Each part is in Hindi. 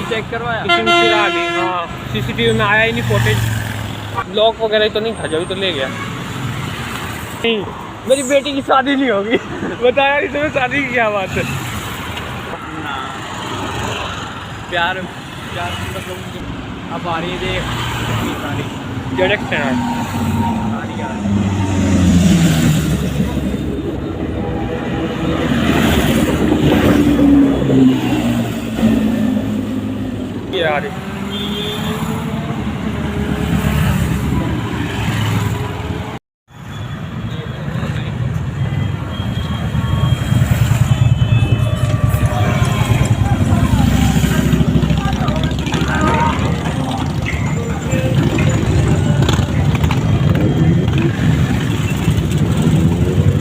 चेक करवाया, किसी ने चिरा ली। हाँ, सीसीटीवी में आया ही नहीं फुटेज, ब्लॉक वगैरह तो नहीं था, जब तो ले गया। नहीं, मेरी बेटी की शादी नहीं होगी। बताया नहीं तुम्हें, शादी की क्या बात है। प्यार प्यार मतलब अब आ रही है देख जेड एक्स यार।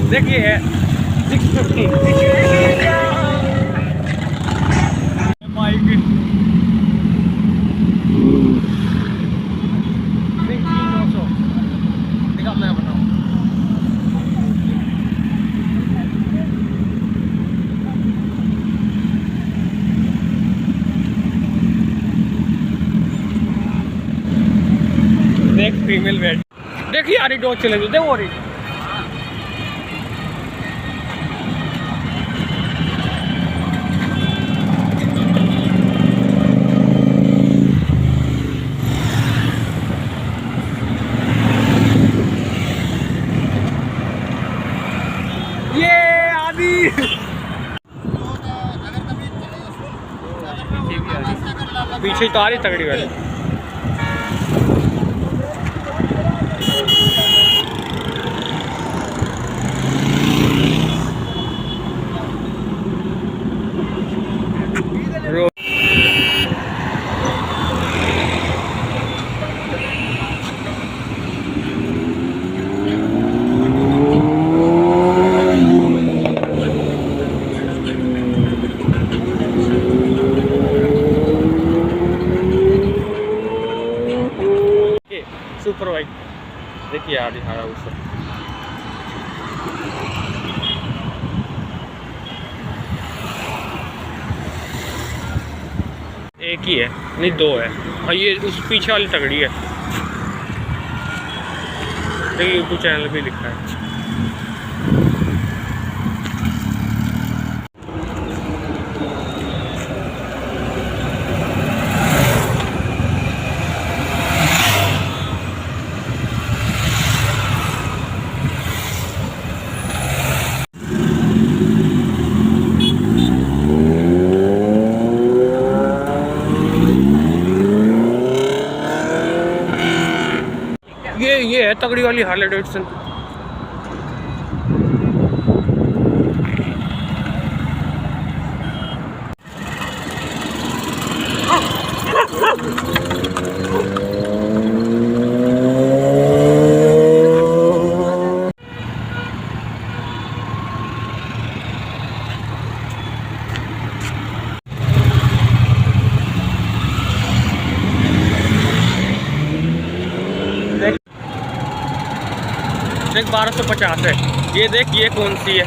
देखिए है 650 माइक मैं बनाऊँ। देख फीमेल वेट, देखिए यार डॉग चले दो, देखो रही। पीछे तो आ रही तगड़ी वाली। सुपर वाइट देखिए यार, दिखा रहा हूँ उसको। एक ही है, नहीं दो है। हाँ ये उस पीछे वाली तगड़ी है, देखिए यूट्यूब चैनल पे लिखा है। ये है तगड़ी वाली हार्ले डेविडसन। देख 1250 है। ये देख ये कौन सी है।